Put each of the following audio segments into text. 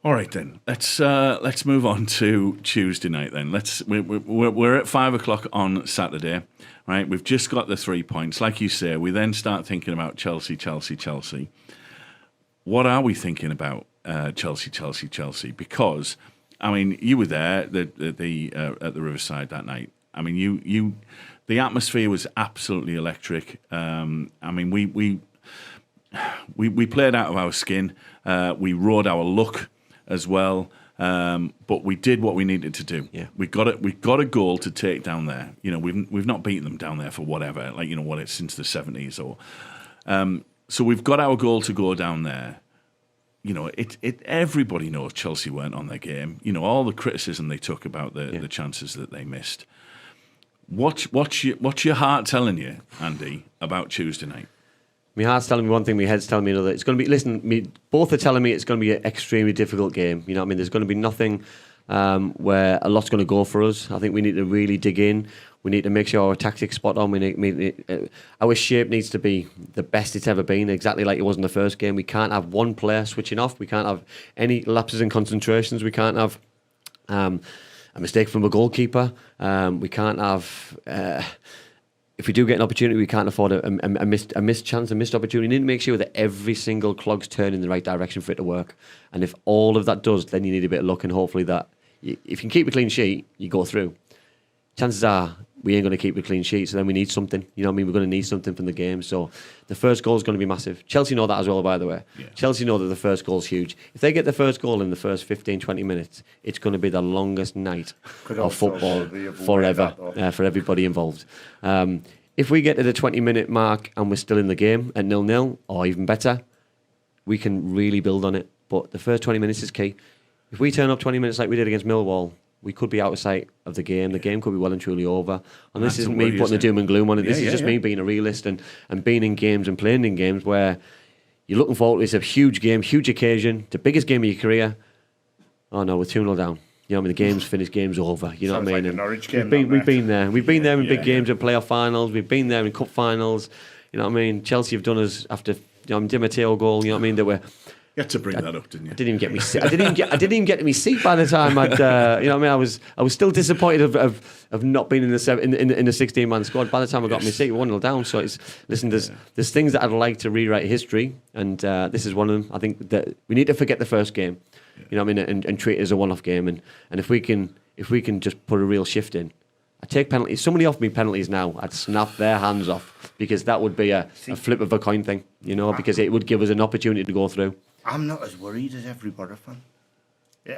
All right then, let's move on to Tuesday night then. We're at 5 o'clock on Saturday, right? We've just got the 3 points, like you say. We then start thinking about Chelsea. What are we thinking about Chelsea? Because I mean, you were there at the Riverside that night. I mean, the atmosphere was absolutely electric. I mean, we played out of our skin. We rode our luck as well, but we did what we needed to do. Yeah. We got a goal to take down there. You know, we've not beaten them down there for whatever, like, you know what, it's since the 70s or. So we've got our goal to go down there. You know, everybody knows Chelsea weren't on their game. You know, all the criticism they took about the chances that they missed. What's your heart telling you, Andy, about Tuesday night? My heart's telling me one thing, my head's telling me another. It's going to be, both are telling me it's going to be an extremely difficult game. You know what I mean? There's going to be nothing where a lot's going to go for us. I think we need to really dig in. We need to make sure our tactics spot on. Our shape needs to be the best it's ever been, exactly like it was in the first game. We can't have one player switching off. We can't have any lapses in concentrations. We can't have a mistake from a goalkeeper. We can't have... if we do get an opportunity, we can't afford a missed chance, a missed opportunity. We need to make sure that every single clog's turning in the right direction for it to work. And if all of that does, then you need a bit of luck, and hopefully that... If you can keep a clean sheet, you go through. Chances are we ain't going to keep a clean sheet, so then we need something. You know what I mean? We're going to need something from the game. So the first goal is going to be massive. Chelsea know that as well, by the way. Yeah. Chelsea know that the first goal is huge. If they get the first goal in the first 15, 20 minutes, it's going to be the longest night of football forever for everybody involved. If we get to the 20-minute mark and we're still in the game at 0-0, or even better, we can really build on it. But the first 20 minutes is key. If we turn up 20 minutes like we did against Millwall, we could be out of sight of the game. The game could be well and truly over. And this isn't me putting the doom and gloom on it. This is just me being a realist and being in games and playing in games where you're looking forward to. It's a huge game, huge occasion, the biggest game of your career. Oh no, we're 2-0 down. You know what I mean? The game's finished, game's over. You know what I mean? Like a Norwich game, we've been there. We've been there in big games at playoff finals. We've been there in cup finals. You know what I mean? Chelsea have done us after Di Matteo goal. You know what I mean? That we're... You had to bring that up, didn't you? I didn't even get me. I didn't even get to my seat by the time I'd. You know what I mean? I was still disappointed of not being in the 16-man squad. By the time I got my seat, 1-0 down. So there's things that I'd like to rewrite history, and this is one of them. I think that we need to forget the first game. You know what I mean? And treat it as a one-off game. And if we can just put a real shift in. I take penalties. Somebody offered me penalties now. I'd snap their hands off, because that would be a flip of a coin thing. You know, because it would give us an opportunity to go through. I'm not as worried as every Boro fan.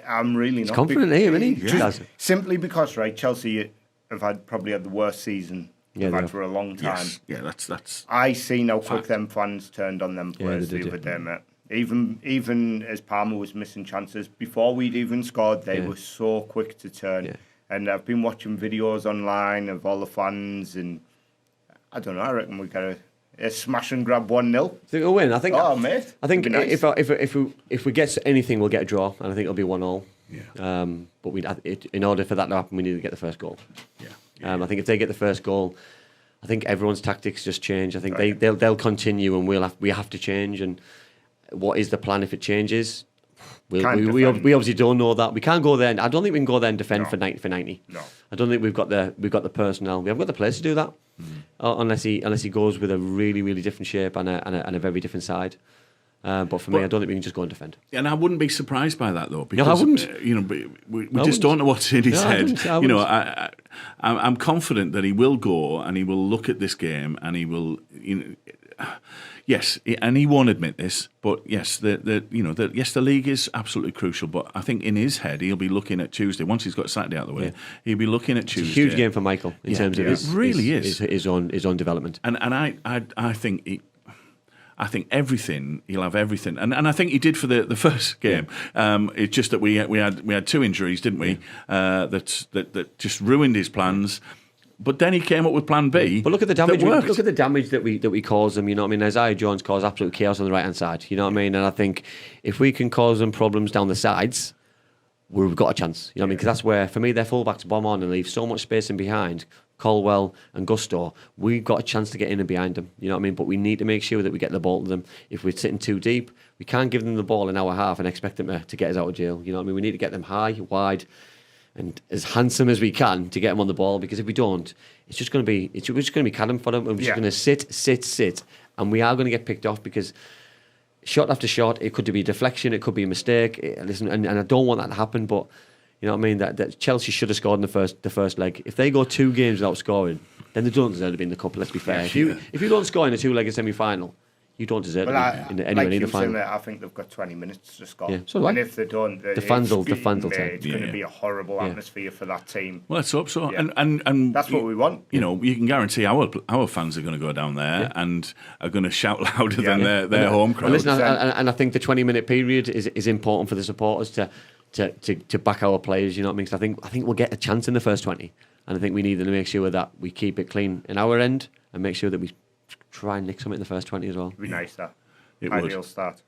I'm really not. He's confident, isn't he? Simply because, right, Chelsea have probably had the worst season they've had for a long time. Yes. Yeah, that's. I seen how quick them fans turned on them players the other day, mate. Even as Palmer was missing chances before we'd even scored, they were so quick to turn. Yeah. And I've been watching videos online of all the fans, and I don't know. I reckon we got a smash and grab 1-0. Think we'll win. I think. Oh, mate. I think nice. if we get anything, we'll get a draw, and I think it'll be 1-1. Yeah. But in order for that to happen, we need to get the first goal. Yeah. I think if they get the first goal, I think everyone's tactics just change. I think they'll continue, and we have to change. And what is the plan if it changes? We obviously don't know that. We can't go there. I don't think we can go there and defend for 90. No. I don't think we've got the personnel. We haven't got the players to do that. Unless he goes with a really, really different shape and a very different side. But for me, I don't think we can just go and defend. And I wouldn't be surprised by that, though. Because, no, I wouldn't. You know, we just don't know what's in his head. You know, I'm confident that he will go and he will look at this game and he will. You know, yes, and he won't admit this, but yes, the league is absolutely crucial. But I think in his head, he'll be looking at Tuesday. Once he's got Saturday out of the way, he'll be looking at Tuesday. It's a huge game for Michael in terms of his own development. And I think I think everything, he'll have everything, and I think he did for the first game. It's just that we had two injuries, didn't we? That just ruined his plans. But then he came up with Plan B. But look at the damage. Look at the damage that we caused them. You know what I mean? Isaiah Jones caused absolute chaos on the right hand side. You know what I mean? And I think if we can cause them problems down the sides, we've got a chance. You know what I mean? Because that's where, for me, their fullbacks bomb on and leave so much space in behind. Colwell and Gusto, we've got a chance to get in and behind them. You know what I mean? But we need to make sure that we get the ball to them. If we're sitting too deep, we can't give them the ball an hour and a half and expect them to get us out of jail. You know what I mean? We need to get them high, wide, and as handsome as we can to get them on the ball. Because if we don't, it's just going to be cannon for them. And we're just going to sit, and we are going to get picked off because shot after shot, it could be a deflection, it could be a mistake. Listen, and I don't want that to happen, but you know what I mean? That Chelsea should have scored in the first leg. If they go 2 games without scoring, then they don't deserve to be in the cup. Let's be fair. If you don't score in a 2-legged semi-final, you don't deserve to be anywhere near the final. I think they've got 20 minutes to score. Yeah, so and if they don't, the fans will take. It's going to be a horrible atmosphere for that team. Well, let's hope so. Yeah. And that's what we want. You know, you can guarantee our fans are going to go down there and are going to shout louder than their home crowd. And listen, and I think the 20-minute period is important for the supporters to back our players. You know what I mean? 'Cause I think we'll get a chance in the first 20, and I think we need to make sure that we keep it clean in our end and make sure that we try and nick something in the first 20 as well. It'd be nice that. It Ideal would. start.